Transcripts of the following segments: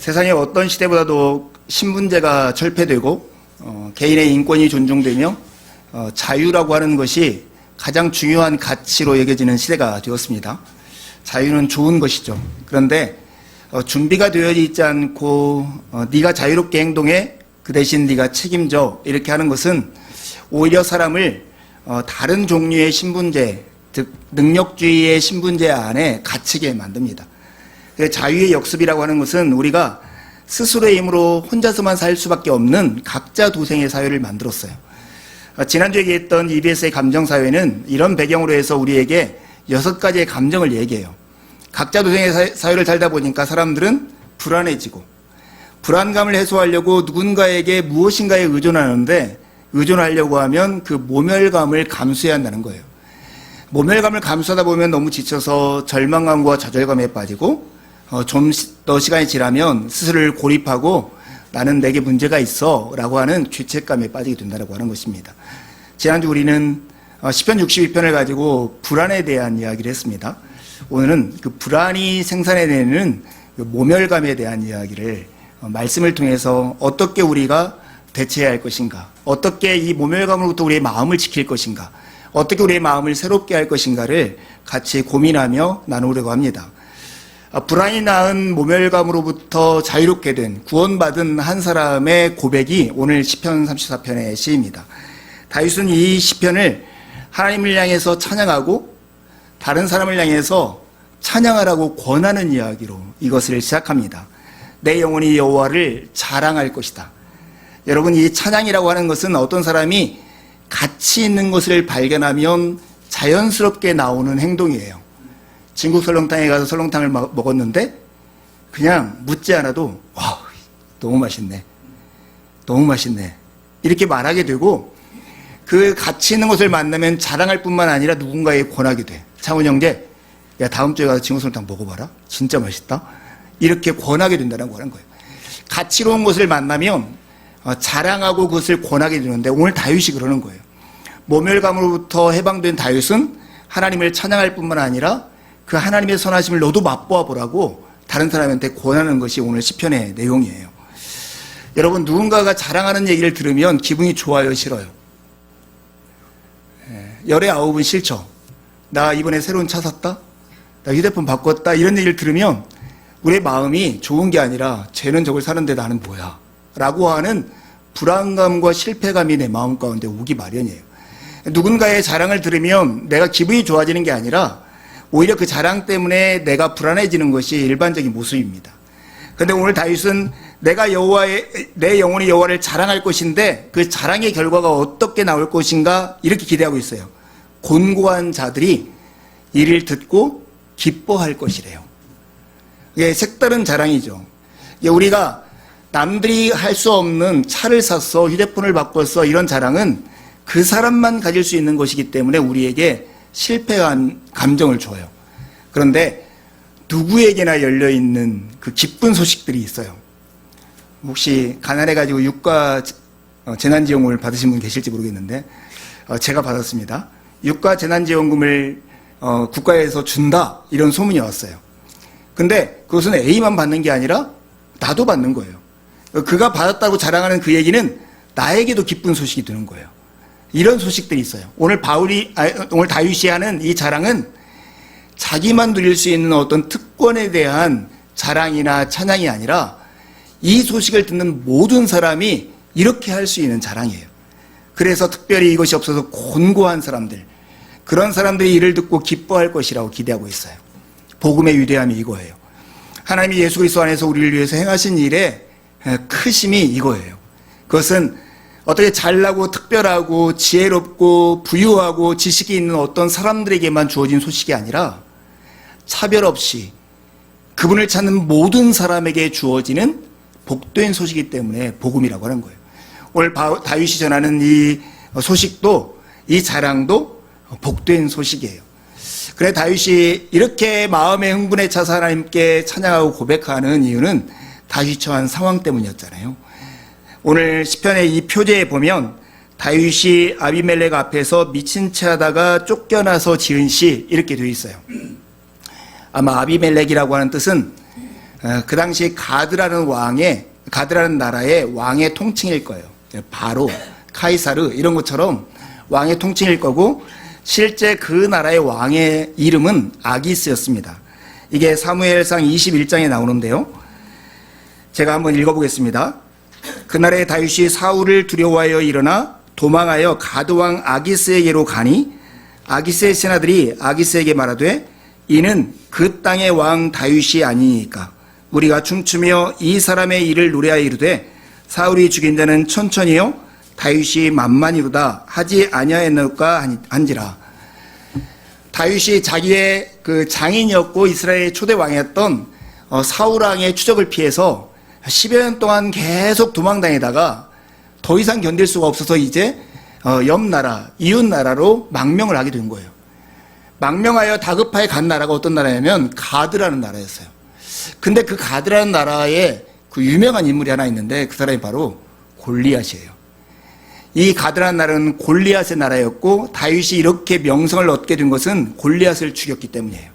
세상의 어떤 시대보다도 신분제가 철폐되고 개인의 인권이 존중되며 자유라고 하는 것이 가장 중요한 가치로 여겨지는 시대가 되었습니다. 자유는 좋은 것이죠. 그런데 준비가 되어 있지 않고 네가 자유롭게 행동해, 그 대신 네가 책임져, 이렇게 하는 것은 오히려 사람을 다른 종류의 신분제, 즉 능력주의의 신분제 안에 갇히게 만듭니다. 자유의 역습이라고 하는 것은 우리가 스스로의 힘으로 혼자서만 살 수밖에 없는 각자 도생의 사회를 만들었어요. 지난주에 얘기했던 EBS의 감정사회는 이런 배경으로 해서 우리에게 6가지의 감정을 얘기해요. 각자 도생의 사회를 살다 보니까 사람들은 불안해지고, 불안감을 해소하려고 누군가에게 무엇인가에 의존하는데, 의존하려고 하면 그 모멸감을 감수해야 한다는 거예요. 모멸감을 감수하다 보면 너무 지쳐서 절망감과 좌절감에 빠지고, 좀 더 시간이 지나면 스스로를 고립하고 나는 내게 문제가 있어 라고 하는 죄책감에 빠지게 된다고 하는 것입니다. 지난주 우리는 시편 62편을 가지고 불안에 대한 이야기를 했습니다. 오늘은 그 불안이 생산해내는 그 모멸감에 대한 이야기를 말씀을 통해서 어떻게 우리가 대처해야 할 것인가, 어떻게 이 모멸감으로부터 우리의 마음을 지킬 것인가, 어떻게 우리의 마음을 새롭게 할 것인가를 같이 고민하며 나누려고 합니다. 불안이 낳은 모멸감으로부터 자유롭게 된, 구원받은 한 사람의 고백이 오늘 시편 34편의 시입니다. 다윗은 이 시편을 하나님을 향해서 찬양하고 다른 사람을 향해서 찬양하라고 권하는 이야기로 이것을 시작합니다. 내 영혼이 여호와를 자랑할 것이다. 여러분, 이 찬양이라고 하는 것은 어떤 사람이 가치 있는 것을 발견하면 자연스럽게 나오는 행동이에요. 진국 설렁탕에 가서 설렁탕을 먹었는데 그냥 묻지 않아도 와, 너무 맛있네, 너무 맛있네 이렇게 말하게 되고, 그 가치 있는 것을 만나면 자랑할 뿐만 아니라 누군가에게 권하게 돼. 창훈 형제, 야 다음 주에 가서 진국 설렁탕 먹어봐라, 진짜 맛있다, 이렇게 권하게 된다는 거예요. 가치로운 것을 만나면 자랑하고 그것을 권하게 되는데, 오늘 다윗이 그러는 거예요. 모멸감으로부터 해방된 다윗은 하나님을 찬양할 뿐만 아니라 그 하나님의 선하심을 너도 맛보아 보라고 다른 사람한테 권하는 것이 오늘 시편의 내용이에요. 여러분, 누군가가 자랑하는 얘기를 들으면 기분이 좋아요, 싫어요? 열의 아홉은 싫죠. 나 이번에 새로운 차 샀다, 나 휴대폰 바꿨다, 이런 얘기를 들으면 우리의 마음이 좋은 게 아니라 쟤는 저걸 사는데 나는 뭐야 라고 하는 불안감과 실패감이 내 마음 가운데 오기 마련이에요. 누군가의 자랑을 들으면 내가 기분이 좋아지는 게 아니라 오히려 그 자랑 때문에 내가 불안해지는 것이 일반적인 모습입니다. 그런데 오늘 다윗은 내 영혼이 여호와를 자랑할 것인데 그 자랑의 결과가 어떻게 나올 것인가 이렇게 기대하고 있어요. 곤고한 자들이 이를 듣고 기뻐할 것이래요. 이게 색다른 자랑이죠. 우리가 남들이 할 수 없는 차를 샀어, 휴대폰을 바꿨어, 이런 자랑은 그 사람만 가질 수 있는 것이기 때문에 우리에게 실패한 감정을 줘요. 그런데 누구에게나 열려있는 그 기쁜 소식들이 있어요. 혹시 가난해가지고 유가 재난지원금을 받으신 분 계실지 모르겠는데 제가 받았습니다. 유가 재난지원금을 국가에서 준다, 이런 소문이 왔어요. 근데 그것은 A만 받는 게 아니라 나도 받는 거예요. 그가 받았다고 자랑하는 그 얘기는 나에게도 기쁜 소식이 되는 거예요. 이런 소식들이 있어요. 오늘 다윗이 하는 이 자랑은 자기만 누릴 수 있는 어떤 특권에 대한 자랑이나 찬양이 아니라 이 소식을 듣는 모든 사람이 이렇게 할 수 있는 자랑이에요. 그래서 특별히 이것이 없어서 곤고한 사람들, 그런 사람들이 이를 듣고 기뻐할 것이라고 기대하고 있어요. 복음의 위대함이 이거예요. 하나님이 예수 그리스도 안에서 우리를 위해서 행하신 일의 크심이 이거예요. 그것은 어떻게 잘나고 특별하고 지혜롭고 부유하고 지식이 있는 어떤 사람들에게만 주어진 소식이 아니라 차별 없이 그분을 찾는 모든 사람에게 주어지는 복된 소식이기 때문에 복음이라고 하는 거예요. 오늘 다윗이 전하는 이 소식도, 이 자랑도 복된 소식이에요. 그래 다윗이 이렇게 마음의 흥분에 차서 하나님께 찬양하고 고백하는 이유는 다윗이 처한 상황 때문이었잖아요. 오늘 시편의 이 표제에 보면 다윗이 아비멜렉 앞에서 미친 채 하다가 쫓겨나서 지은 시, 이렇게 되어 있어요. 아마 아비멜렉이라고 하는 뜻은 그 당시 가드라는 나라의 왕의 통칭일 거예요. 바로, 카이사르 이런 것처럼 왕의 통칭일 거고, 실제 그 나라의 왕의 이름은 아기스였습니다. 이게 사무엘상 21장에 나오는데요. 제가 한번 읽어보겠습니다. 그날에 다윗이 사울을 두려워하여 일어나 도망하여 가드왕 아기스에게로 가니 아기스의 신하들이 아기스에게 말하되 이는 그 땅의 왕 다윗이 아니니까 우리가 춤추며 이 사람의 일을 노래하여 이르되 사울이 죽인 자는 천천히요 다윗이 만만이로다 하지 아니하였노까 한지라. 다윗이 자기의 그 장인이었고 이스라엘의 초대 왕이었던 사울 왕의 추적을 피해서 10여 년 동안 계속 도망다니다가 더 이상 견딜 수가 없어서 이제 옆 나라, 이웃 나라로 망명을 하게 된 거예요. 망명하여 다급하게 간 나라가 어떤 나라냐면 가드라는 나라였어요. 근데 그 가드라는 나라에 그 유명한 인물이 하나 있는데 그 사람이 바로 골리앗이에요. 이 가드라는 나라는 골리앗의 나라였고 다윗이 이렇게 명성을 얻게 된 것은 골리앗을 죽였기 때문이에요.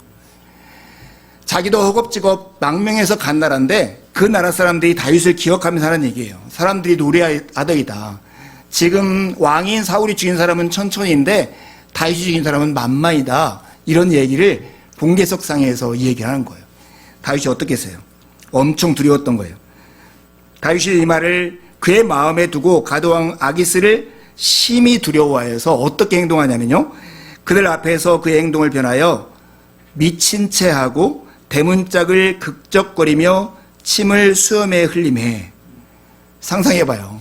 자기도 허겁지겁 망명해서 간 나라인데 그 나라 사람들이 다윗을 기억하면서 하는 얘기예요. 사람들이 노래하더이다. 지금 왕인 사울이 죽인 사람은 천천히인데 다윗이 죽인 사람은 만만이다. 이런 얘기를 공개석상에서 이 얘기를 하는 거예요. 다윗이 어떻게 했어요? 엄청 두려웠던 거예요. 다윗이 이 말을 그의 마음에 두고 가드왕 아기스를 심히 두려워해서 어떻게 행동하냐면요. 그들 앞에서 그의 행동을 변하여 미친 채 하고 대문짝을 극적거리며 침을 수염에 흘리매. 상상해봐요.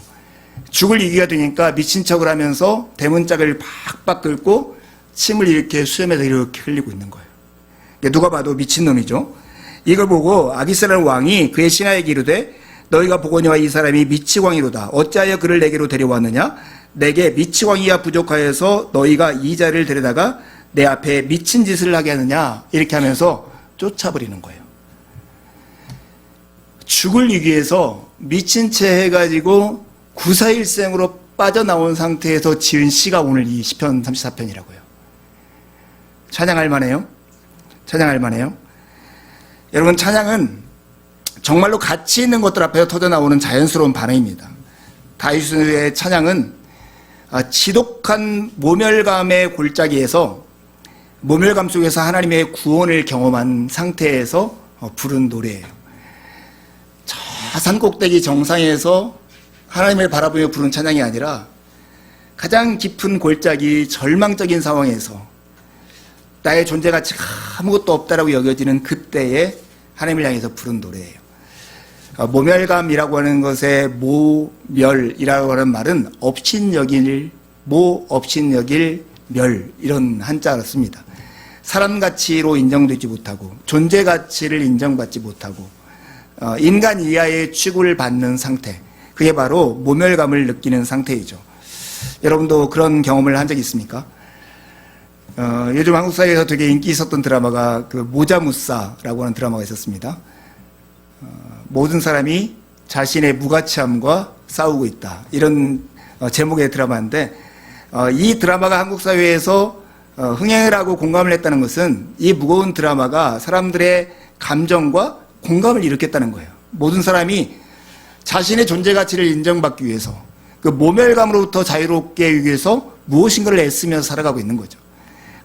죽을 위기가 되니까 미친 척을 하면서 대문짝을 팍팍 긁고 침을 이렇게 수염에서 이렇게 흘리고 있는 거예요. 누가 봐도 미친놈이죠. 이걸 보고 아기스라는 왕이 그의 신하에게 이르되 너희가 보거니와 이 사람이 미치광이로다. 어찌하여 그를 내게로 데려왔느냐? 내게 미치광이가 부족하여서 너희가 이 자를 데려다가 내 앞에 미친 짓을 하게 하느냐? 이렇게 하면서 쫓아버리는 거예요. 죽을 위기에서 미친 채 해가지고 구사일생으로 빠져나온 상태에서 지은 시가 오늘 이 시편 34편이라고요. 찬양할 만해요? 찬양할 만해요? 여러분, 찬양은 정말로 가치 있는 것들 앞에서 터져나오는 자연스러운 반응입니다. 다윗의 찬양은 지독한 모멸감의 골짜기에서 모멸감 속에서 하나님의 구원을 경험한 상태에서 부른 노래예요. 저 산 꼭대기 정상에서 하나님을 바라보며 부른 찬양이 아니라 가장 깊은 골짜기 절망적인 상황에서 나의 존재 가치가 아무것도 없다라고 여겨지는 그때에 하나님을 향해서 부른 노래예요. 모멸감이라고 하는 것의 모멸이라고 하는 말은 업신여길, 업신여길, 멸 이런 한자를 씁니다. 사람 가치로 인정되지 못하고 존재 가치를 인정받지 못하고 인간 이하의 취급을 받는 상태, 그게 바로 모멸감을 느끼는 상태이죠. 여러분도 그런 경험을 한 적 있습니까? 요즘 한국 사회에서 되게 인기 있었던 드라마가 그 모자무사라고 하는 드라마가 있었습니다. 모든 사람이 자신의 무가치함과 싸우고 있다. 이런 제목의 드라마인데 이 드라마가 한국 사회에서 흥행을 하고 공감을 했다는 것은 이 무거운 드라마가 사람들의 감정과 공감을 일으켰다는 거예요. 모든 사람이 자신의 존재 가치를 인정받기 위해서 그 모멸감으로부터 자유롭게 하기 위해서 무엇인가를 애쓰면서 살아가고 있는 거죠.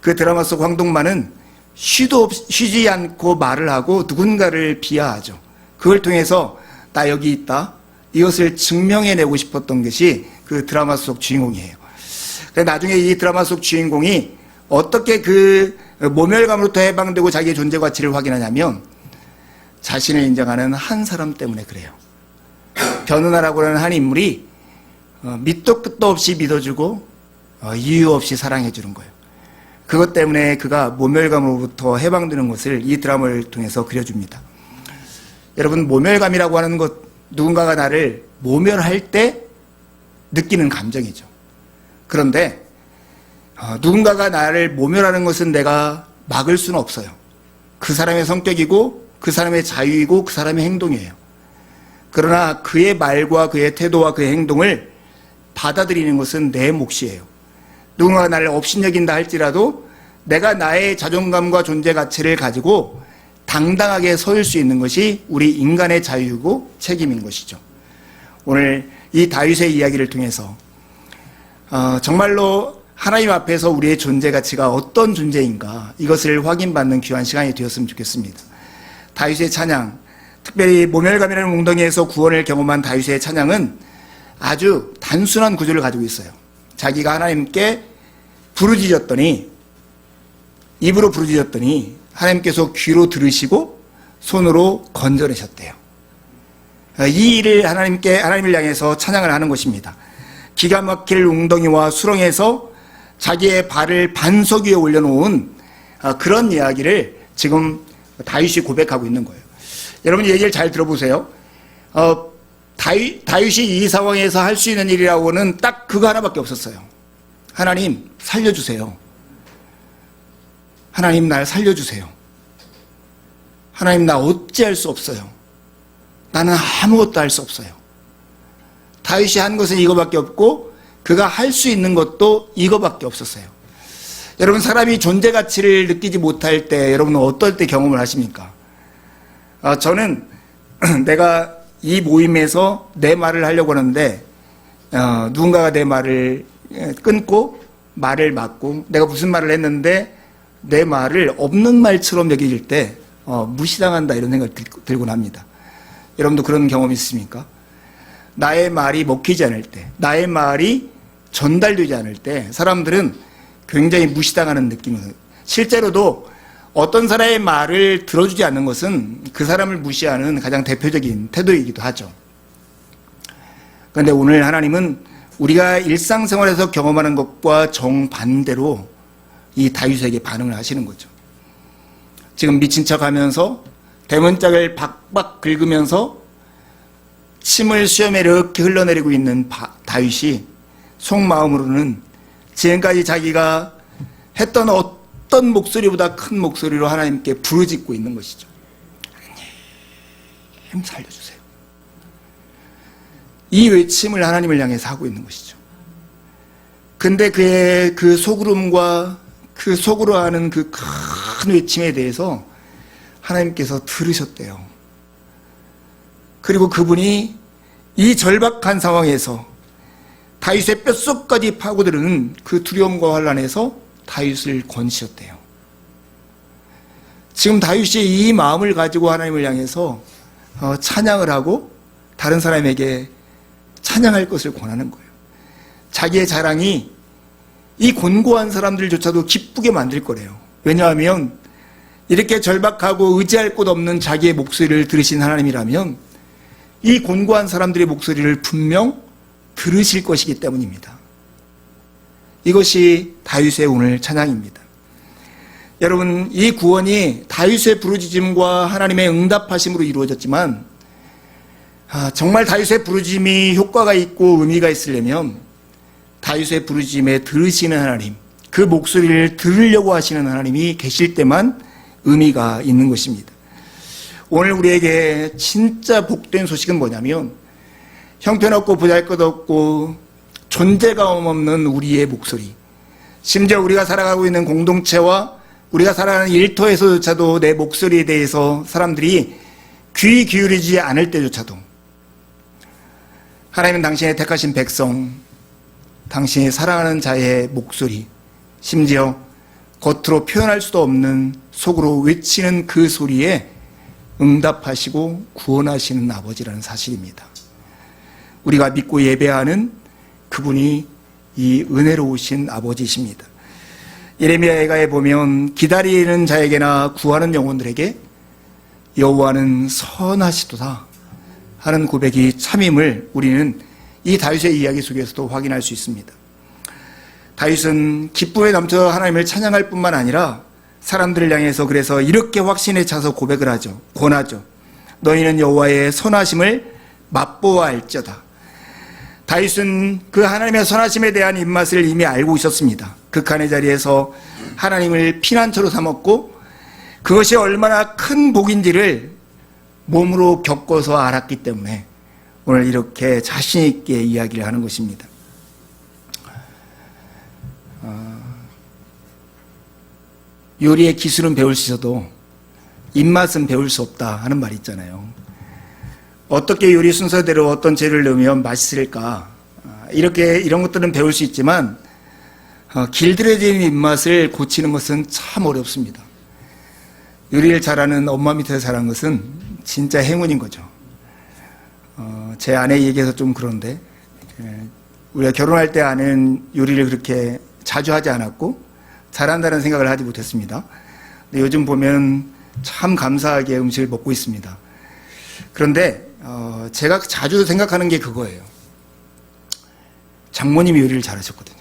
그 드라마 속 황동만은 쉬지 않고 말을 하고 누군가를 비하하죠. 그걸 통해서 나 여기 있다. 이것을 증명해내고 싶었던 것이 그 드라마 속 주인공이에요. 나중에 이 드라마 속 주인공이 어떻게 그 모멸감으로부터 해방되고 자기의 존재 가치를 확인하냐면 자신을 인정하는 한 사람 때문에 그래요. 변은하라고 하는 한 인물이 밑도 끝도 없이 믿어주고 이유 없이 사랑해주는 거예요. 그것 때문에 그가 모멸감으로부터 해방되는 것을 이 드라마를 통해서 그려줍니다. 여러분, 모멸감이라고 하는 것, 누군가가 나를 모멸할 때 느끼는 감정이죠. 그런데 누군가가 나를 모멸하는 것은 내가 막을 수는 없어요. 그 사람의 성격이고 그 사람의 자유이고 그 사람의 행동이에요. 그러나 그의 말과 그의 태도와 그의 행동을 받아들이는 것은 내 몫이에요. 누군가가 나를 업신여긴다 할지라도 내가 나의 자존감과 존재 가치를 가지고 당당하게 서일 수 있는 것이 우리 인간의 자유고 책임인 것이죠. 오늘 이 다윗의 이야기를 통해서 정말로 하나님 앞에서 우리의 존재 가치가 어떤 존재인가 이것을 확인받는 귀한 시간이 되었으면 좋겠습니다. 다윗의 찬양, 특별히 모멸감이라는 웅덩이에서 구원을 경험한 다윗의 찬양은 아주 단순한 구조를 가지고 있어요. 자기가 하나님께 입으로 부르짖었더니 하나님께서 귀로 들으시고 손으로 건져내셨대요. 이 일을 하나님을 향해서 찬양을 하는 것입니다. 기가 막힐 웅덩이와 수렁에서 자기의 발을 반석 위에 올려놓은 그런 이야기를 지금 다윗이 고백하고 있는 거예요. 여러분 이 얘기를 잘 들어보세요. 다윗이 이 상황에서 할 수 있는 일이라고는 딱 그거 하나밖에 없었어요. 하나님 살려주세요. 하나님 날 살려주세요. 하나님 나 어찌할 수 없어요. 나는 아무것도 할 수 없어요. 다윗이 한 것은 이거밖에 없고 그가 할 수 있는 것도 이거밖에 없었어요. 여러분 사람이 존재 가치를 느끼지 못할 때 여러분은 어떨 때 경험을 하십니까? 저는 내가 이 모임에서 내 말을 하려고 하는데 누군가가 내 말을 끊고 말을 막고 내가 무슨 말을 했는데 내 말을 없는 말처럼 여길 때 무시당한다 이런 생각이 들곤 합니다. 여러분도 그런 경험 있으십니까? 나의 말이 먹히지 않을 때, 나의 말이 전달되지 않을 때 사람들은 굉장히 무시당하는 느낌이에요. 실제로도 어떤 사람의 말을 들어주지 않는 것은 그 사람을 무시하는 가장 대표적인 태도이기도 하죠. 그런데 오늘 하나님은 우리가 일상생활에서 경험하는 것과 정반대로 이 다윗에게 반응을 하시는 거죠. 지금 미친 척하면서 대문짝을 박박 긁으면서 침을 수염에 이렇게 흘러내리고 있는 다윗이 속마음으로는 지금까지 자기가 했던 어떤 목소리보다 큰 목소리로 하나님께 부르짖고 있는 것이죠. 하나님 살려주세요. 이 외침을 하나님을 향해서 하고 있는 것이죠. 근데 그의 그 속으름과 그 속으로 하는 그 큰 외침에 대해서 하나님께서 들으셨대요. 그리고 그분이 이 절박한 상황에서 다윗의 뼛속까지 파고드는 그 두려움과 환란에서 다윗을 건지셨대요. 지금 다윗이 이 마음을 가지고 하나님을 향해서 찬양을 하고 다른 사람에게 찬양할 것을 권하는 거예요. 자기의 자랑이 이 곤고한 사람들조차도 기쁘게 만들 거래요. 왜냐하면 이렇게 절박하고 의지할 곳 없는 자기의 목소리를 들으신 하나님이라면 이 곤고한 사람들의 목소리를 분명 들으실 것이기 때문입니다. 이것이 다윗의 오늘 찬양입니다. 여러분, 이 구원이 다윗의 부르짖음과 하나님의 응답하심으로 이루어졌지만 정말 다윗의 부르짖음이 효과가 있고 의미가 있으려면 다윗의 부르짖음에 들으시는 하나님, 그 목소리를 들으려고 하시는 하나님이 계실 때만 의미가 있는 것입니다. 오늘 우리에게 진짜 복된 소식은 뭐냐면 형편없고 보잘것없고 존재감 없는 우리의 목소리, 심지어 우리가 살아가고 있는 공동체와 우리가 살아가는 일터에서조차도 내 목소리에 대해서 사람들이 귀 기울이지 않을 때조차도 하나님은 당신의 택하신 백성, 당신이 사랑하는 자의 목소리, 심지어 겉으로 표현할 수도 없는 속으로 외치는 그 소리에 응답하시고 구원하시는 아버지라는 사실입니다. 우리가 믿고 예배하는 그분이 이 은혜로우신 아버지이십니다. 예레미야에 보면 기다리는 자에게나 구하는 영혼들에게 여호와는 선하시도다 하는 고백이 참임을 우리는 이 다윗의 이야기 속에서도 확인할 수 있습니다. 다윗은 기쁨에 넘쳐 하나님을 찬양할 뿐만 아니라 사람들을 향해서 그래서 이렇게 확신에 차서 고백을 하죠. 권하죠. 너희는 여호와의 선하심을 맛보아할지어다. 다윗은 그 하나님의 선하심에 대한 입맛을 이미 알고 있었습니다. 극한의 자리에서 하나님을 피난처로 삼았고 그것이 얼마나 큰 복인지를 몸으로 겪어서 알았기 때문에 오늘 이렇게 자신 있게 이야기를 하는 것입니다. 요리의 기술은 배울 수 있어도 입맛은 배울 수 없다 하는 말이 있잖아요. 어떻게 요리 순서대로 어떤 재료를 넣으면 맛있을까? 이런 것들은 배울 수 있지만 길들여진 입맛을 고치는 것은 참 어렵습니다. 요리를 잘하는 엄마 밑에서 자란 것은 진짜 행운인 거죠. 제 아내 얘기해서 좀 그런데 우리가 결혼할 때 아내는 요리를 그렇게 자주 하지 않았고 잘한다는 생각을 하지 못했습니다. 근데 요즘 보면 참 감사하게 음식을 먹고 있습니다. 그런데 제가 자주 생각하는 게 그거예요. 장모님이 요리를 잘하셨거든요.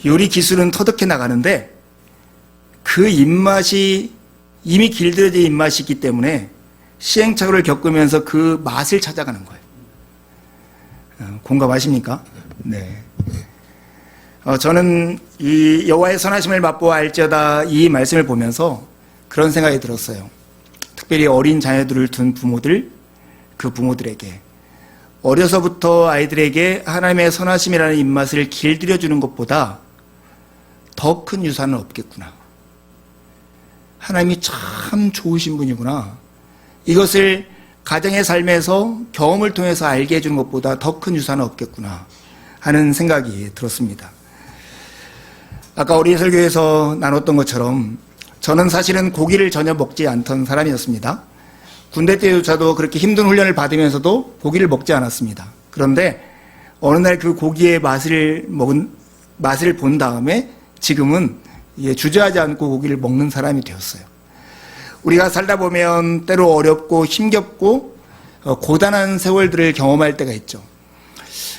요리 기술은 터득해 나가는데 그 입맛이 이미 길들여진 입맛이 있기 때문에 시행착오를 겪으면서 그 맛을 찾아가는 거예요. 공감하십니까? 네. 저는 이 여호와의 선하심을 맛보아 알지어다 이 말씀을 보면서 그런 생각이 들었어요. 특별히 어린 자녀들을 둔 부모들, 그 부모들에게 어려서부터 아이들에게 하나님의 선하심이라는 입맛을 길들여주는 것보다 더 큰 유산은 없겠구나. 하나님이 참 좋으신 분이구나. 이것을 가정의 삶에서 경험을 통해서 알게 해주는 것보다 더 큰 유산은 없겠구나 하는 생각이 들었습니다. 아까 우리 설교에서 나눴던 것처럼 저는 사실은 고기를 전혀 먹지 않던 사람이었습니다. 군대 때조차도 그렇게 힘든 훈련을 받으면서도 고기를 먹지 않았습니다. 그런데 어느 날 그 고기의 맛을 본 다음에 지금은 주저하지 않고 고기를 먹는 사람이 되었어요. 우리가 살다 보면 때로 어렵고 힘겹고 고단한 세월들을 경험할 때가 있죠.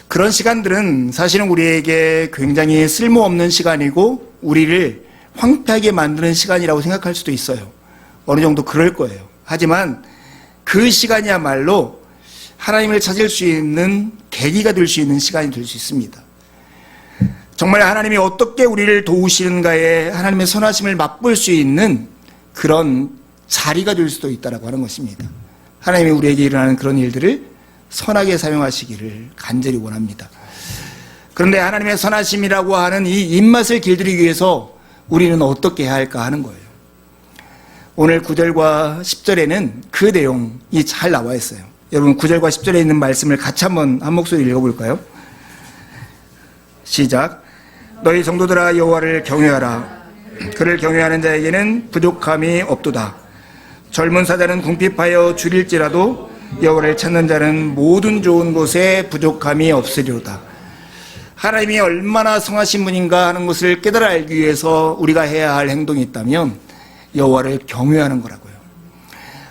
그런 시간들은 사실은 우리에게 굉장히 쓸모없는 시간이고 우리를 황폐하게 만드는 시간이라고 생각할 수도 있어요. 어느 정도 그럴 거예요. 하지만 그 시간이야말로 하나님을 찾을 수 있는 계기가 될 수 있는 시간이 될 수 있습니다. 정말 하나님이 어떻게 우리를 도우시는가에 하나님의 선하심을 맛볼 수 있는 그런 자리가 될 수도 있다고 하는 것입니다. 하나님이 우리에게 일어나는 그런 일들을 선하게 사용하시기를 간절히 원합니다. 그런데 하나님의 선하심이라고 하는 이 입맛을 길들이기 위해서 우리는 어떻게 해야 할까 하는 거예요. 오늘 9절과 10절에는 그 내용이 잘 나와 있어요. 여러분 9절과 10절에 있는 말씀을 같이 한번 한 목소리 읽어볼까요? 시작. 너희 성도들아 여호와를 경외하라. 그를 경외하는 자에게는 부족함이 없도다. 젊은 사자는 궁핍하여 줄일지라도 여호와를 찾는 자는 모든 좋은 곳에 부족함이 없으리로다. 하나님이 얼마나 성하신 분인가 하는 것을 깨달아 알기 위해서 우리가 해야 할 행동이 있다면 여호와를 경외하는 거라고요.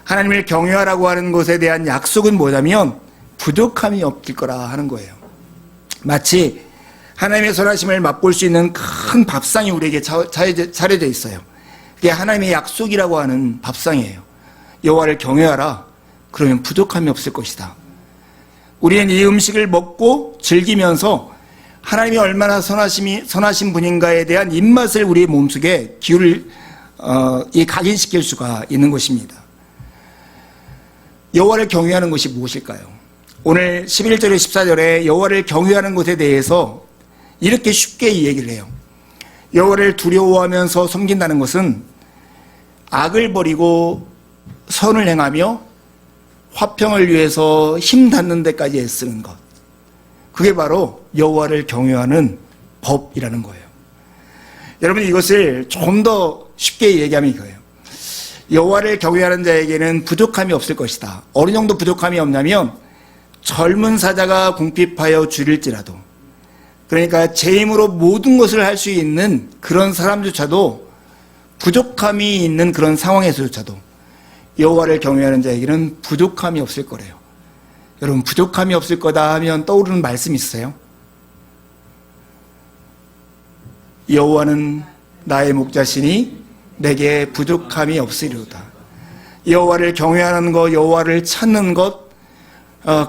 하나님을 경외하라고 하는 것에 대한 약속은 뭐냐면 부족함이 없을 거라 하는 거예요. 마치 하나님의 선하심을 맛볼 수 있는 큰 밥상이 우리에게 차려져 있어요. 그게 하나님의 약속이라고 하는 밥상이에요. 여호와를 경외하라. 그러면 부족함이 없을 것이다. 우리는 이 음식을 먹고 즐기면서 하나님이 얼마나 선하신 분인가에 대한 입맛을 우리의 몸속에 각인시킬 수가 있는 것입니다. 여호와를 경외하는 것이 무엇일까요? 오늘 11절에 14절에 여호와를 경외하는 것에 대해서 이렇게 쉽게 이 얘기를 해요. 여호와를 두려워하면서 섬긴다는 것은 악을 버리고 선을 행하며 화평을 위해서 힘 닿는 데까지 애쓰는 것. 그게 바로 여호와를 경외하는 법이라는 거예요. 여러분 이것을 좀 더 쉽게 얘기하면 이거예요. 여호와를 경외하는 자에게는 부족함이 없을 것이다. 어느 정도 부족함이 없냐면 젊은 사자가 궁핍하여 줄일지라도, 그러니까 제 힘으로 모든 것을 할 수 있는 그런 사람조차도 부족함이 있는 그런 상황에서조차도 여호와를 경외하는 자에게는 부족함이 없을 거래요. 여러분 부족함이 없을 거다 하면 떠오르는 말씀이 있어요? 여호와는 나의 목자시니 내게 부족함이 없으리로다. 여호와를 경외하는 것, 여호와를 찾는 것,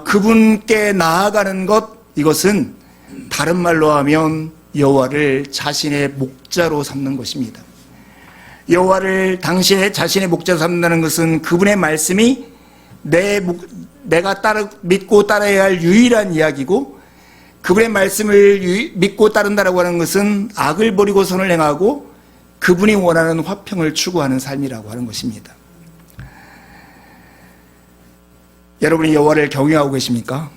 그분께 나아가는 것, 이것은 다른 말로 하면 여호와를 자신의 목자로 삼는 것입니다. 여호와를 당신의 자신의 목자로 삼는다는 것은 그분의 말씀이 내가 믿고 따라야 할 유일한 이야기고, 그분의 말씀을 믿고 따른다라고 하는 것은 악을 버리고 선을 행하고 그분이 원하는 화평을 추구하는 삶이라고 하는 것입니다. 여러분이 여호와를 경외하고 계십니까?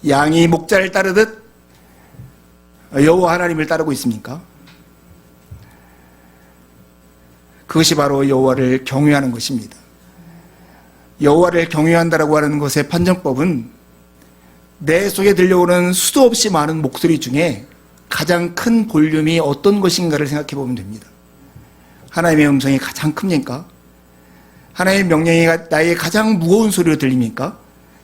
양이 목자를 따르듯 여호와 하나님을 따르고 있습니까? 그것이 바로 여호와를 경외하는 것입니다. 여호와를 경외한다라고 하는 것의 판정법은 내 속에 들려오는 수도 없이 많은 목소리 중에 가장 큰 볼륨이 어떤 것인가를 생각해 보면 됩니다. 하나님의 음성이 가장 큽니까? 하나님의 명령이 나에게 가장 무거운 소리로 들립니까?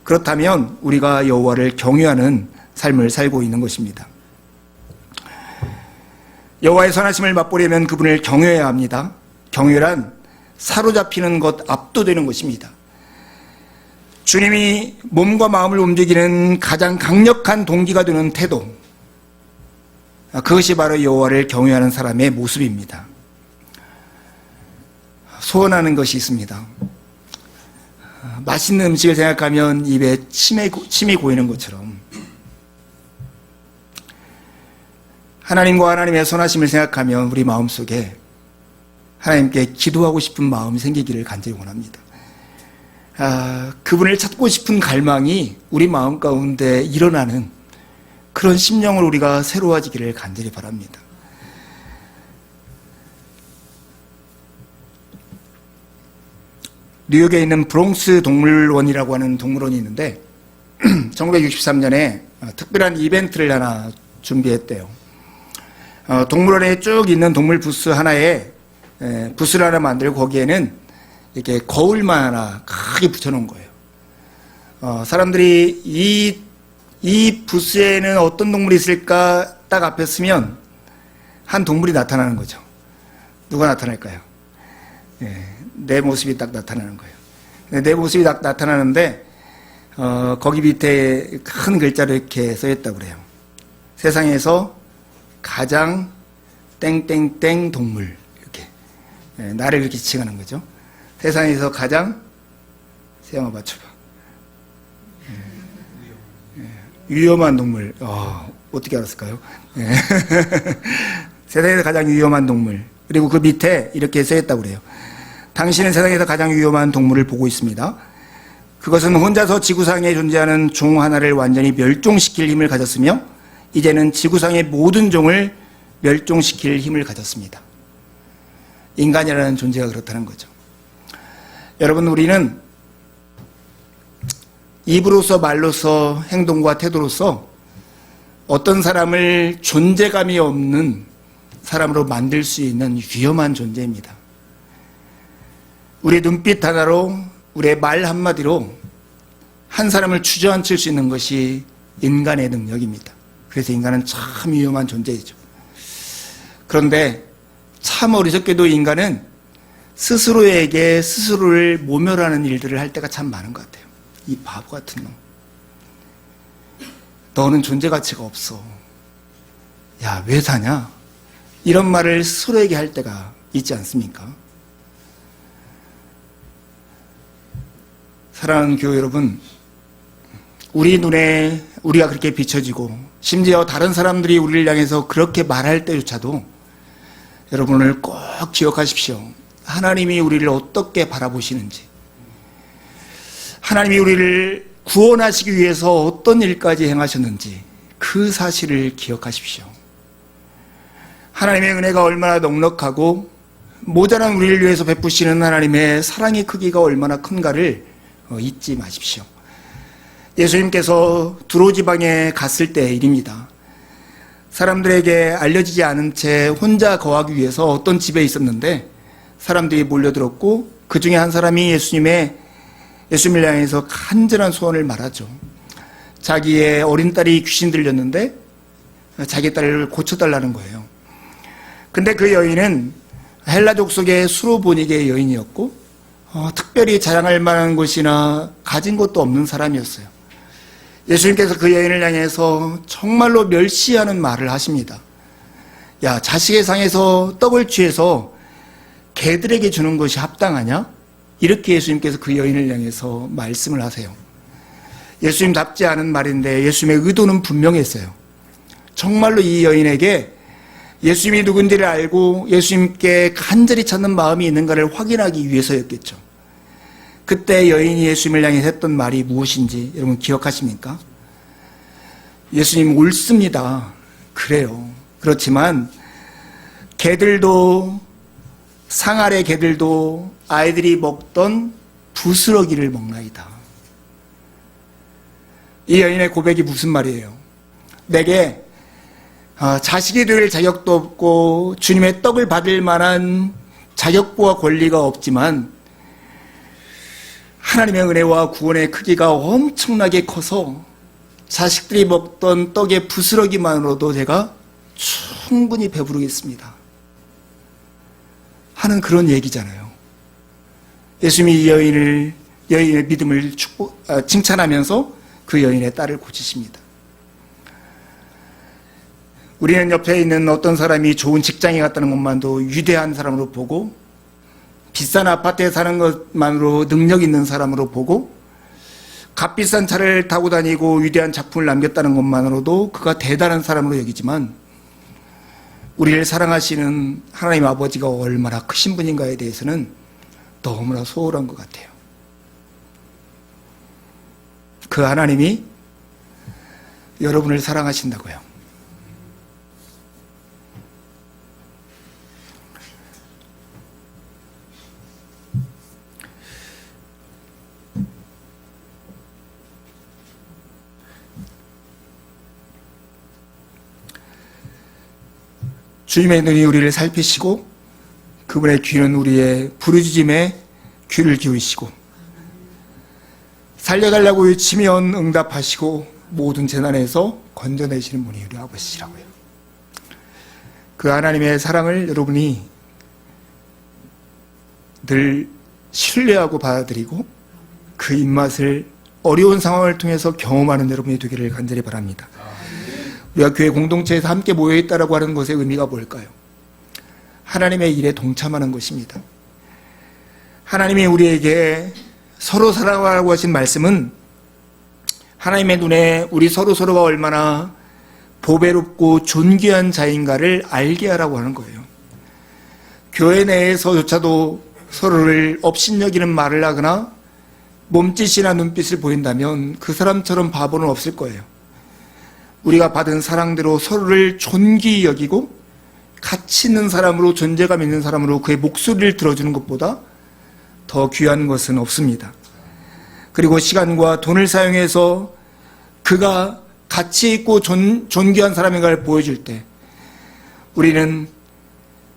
그렇다면 우리가 여호와를 경외하는 삶을 살고 있는 것입니다. 여호와의 선하심을 맛보려면 그분을 경외해야 합니다. 경외란 사로잡히는 것, 압도되는 것입니다. 주님이 몸과 마음을 움직이는 가장 강력한 동기가 되는 태도, 그것이 바로 여호와를 경외하는 사람의 모습입니다. 소원하는 것이 있습니다. 맛있는 음식을 생각하면 입에 침이 고이는 것처럼 하나님과 하나님의 선하심을 생각하면 우리 마음속에 하나님께 기도하고 싶은 마음이 생기기를 간절히 원합니다. 그분을 찾고 싶은 갈망이 우리 마음 가운데 일어나는 그런 심령을 우리가 새로워지기를 간절히 바랍니다. 뉴욕에 있는 브롱스 동물원이라고 하는 동물원이 있는데 1963년에 특별한 이벤트를 하나 준비했대요. 동물원에 쭉 있는 동물 부스 하나에 부스를 하나 만들고 거기에는 이렇게 거울만 하나 크게 붙여놓은 거예요. 사람들이 이 부스에는 어떤 동물이 있을까 딱 앞에 서면 한 동물이 나타나는 거죠. 누가 나타날까요? 내 모습이 딱 나타나는 거예요. 내 모습이 딱 나타나는데 거기 밑에 큰 글자로 이렇게 써있다고 그래요. 세상에서 가장 땡땡땡 동물, 이렇게 나를 이렇게 지칭하는 거죠. 세상에서 가장, 세영아 맞춰봐. 위험한 동물. 어떻게 알았을까요? 세상에서 가장 위험한 동물. 그리고 그 밑에 이렇게 써있다고 그래요. 당신은 세상에서 가장 위험한 동물을 보고 있습니다. 그것은 혼자서 지구상에 존재하는 종 하나를 완전히 멸종시킬 힘을 가졌으며 이제는 지구상의 모든 종을 멸종시킬 힘을 가졌습니다. 인간이라는 존재가 그렇다는 거죠. 여러분, 우리는 입으로서 말로서 행동과 태도로서 어떤 사람을 존재감이 없는 사람으로 만들 수 있는 위험한 존재입니다. 우리의 눈빛 하나로, 우리의 말 한마디로 한 사람을 주저앉힐 수 있는 것이 인간의 능력입니다. 그래서 인간은 참 위험한 존재이죠. 그런데 참 어리석게도 인간은 스스로에게 스스로를 모멸하는 일들을 할 때가 참 많은 것 같아요. 이 바보 같은 놈. 너는 존재 가치가 없어. 야, 왜 사냐? 이런 말을 스스로에게 할 때가 있지 않습니까? 사랑하는 교회 여러분, 우리 눈에 우리가 그렇게 비춰지고 심지어 다른 사람들이 우리를 향해서 그렇게 말할 때조차도 여러분을 꼭 기억하십시오. 하나님이 우리를 어떻게 바라보시는지, 하나님이 우리를 구원하시기 위해서 어떤 일까지 행하셨는지 그 사실을 기억하십시오. 하나님의 은혜가 얼마나 넉넉하고 모자란 우리를 위해서 베푸시는 하나님의 사랑의 크기가 얼마나 큰가를 잊지 마십시오. 예수님께서 두로 지방에 갔을 때의 일입니다. 사람들에게 알려지지 않은 채 혼자 거하기 위해서 어떤 집에 있었는데 사람들이 몰려들었고 그 중에 한 사람이 예수님을 향해서 간절한 소원을 말하죠. 자기의 어린 딸이 귀신 들렸는데 자기 딸을 고쳐달라는 거예요. 근데 그 여인은 헬라족 속의 수로보니게의 여인이었고 특별히 자랑할 만한 것이나 가진 것도 없는 사람이었어요. 예수님께서 그 여인을 향해서 정말로 멸시하는 말을 하십니다. 야, 자식의 상에서 떡을 취해서 개들에게 주는 것이 합당하냐? 이렇게 예수님께서 그 여인을 향해서 말씀을 하세요. 예수님답지 않은 말인데 예수님의 의도는 분명했어요. 정말로 이 여인에게 예수님이 누군지를 알고 예수님께 간절히 찾는 마음이 있는가를 확인하기 위해서였겠죠. 그때 여인이 예수님을 향해 했던 말이 무엇인지 여러분 기억하십니까? 예수님 옳습니다. 그래요. 그렇지만 개들도, 상아래 개들도 아이들이 먹던 부스러기를 먹나이다. 이 여인의 고백이 무슨 말이에요? 내게 자식이 될 자격도 없고 주님의 떡을 받을 만한 자격과 권리가 없지만 하나님의 은혜와 구원의 크기가 엄청나게 커서 자식들이 먹던 떡의 부스러기만으로도 제가 충분히 배부르겠습니다 하는 그런 얘기잖아요. 예수님이 이 여인의 믿음을 칭찬하면서 그 여인의 딸을 고치십니다. 우리는 옆에 있는 어떤 사람이 좋은 직장에 갔다는 것만도 위대한 사람으로 보고, 비싼 아파트에 사는 것만으로 능력 있는 사람으로 보고, 값비싼 차를 타고 다니고 위대한 작품을 남겼다는 것만으로도 그가 대단한 사람으로 여기지만, 우리를 사랑하시는 하나님 아버지가 얼마나 크신 분인가에 대해서는 너무나 소홀한 것 같아요. 그 하나님이 여러분을 사랑하신다고요. 주님의 눈이 우리를 살피시고 그분의 귀는 우리의 부르짖음에 귀를 기울이시고 살려달라고 외치면 응답하시고 모든 재난에서 건져내시는 분이 우리 아버지시라고요. 그 하나님의 사랑을 여러분이 늘 신뢰하고 받아들이고 그 입맛을 어려운 상황을 통해서 경험하는 여러분이 되기를 간절히 바랍니다. 우리가 교회 공동체에서 함께 모여있다라고 하는 것의 의미가 뭘까요? 하나님의 일에 동참하는 것입니다. 하나님이 우리에게 서로 사랑하라고 하신 말씀은 하나님의 눈에 우리 서로가 얼마나 보배롭고 존귀한 자인가를 알게 하라고 하는 거예요. 교회 내에서조차도 서로를 업신여기는 말을 하거나 몸짓이나 눈빛을 보인다면 그 사람처럼 바보는 없을 거예요. 우리가 받은 사랑대로 서로를 존귀히 여기고 가치 있는 사람으로, 존재감 있는 사람으로 그의 목소리를 들어주는 것보다 더 귀한 것은 없습니다. 그리고 시간과 돈을 사용해서 그가 가치 있고 존귀한 사람인가를 보여줄 때 우리는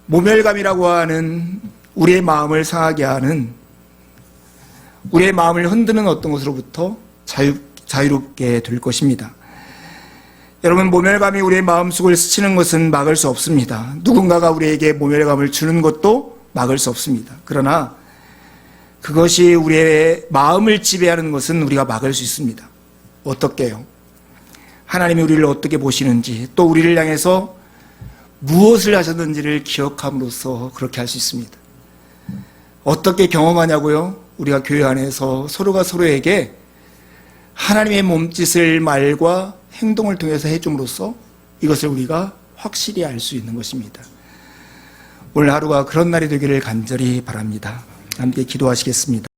모멸감이라고 하는 우리의 마음을 상하게 하는, 우리의 마음을 흔드는 어떤 것으로부터 자유롭게 될 것입니다. 여러분, 모멸감이 우리의 마음속을 스치는 것은 막을 수 없습니다. 누군가가 우리에게 모멸감을 주는 것도 막을 수 없습니다. 그러나 그것이 우리의 마음을 지배하는 것은 우리가 막을 수 있습니다. 어떻게요? 하나님이 우리를 어떻게 보시는지, 또 우리를 향해서 무엇을 하셨는지를 기억함으로써 그렇게 할 수 있습니다. 어떻게 경험하냐고요? 우리가 교회 안에서 서로가 서로에게 하나님의 몸짓을 말과 행동을 통해서 해줌으로써 이것을 우리가 확실히 알 수 있는 것입니다. 오늘 하루가 그런 날이 되기를 간절히 바랍니다. 함께 기도하시겠습니다.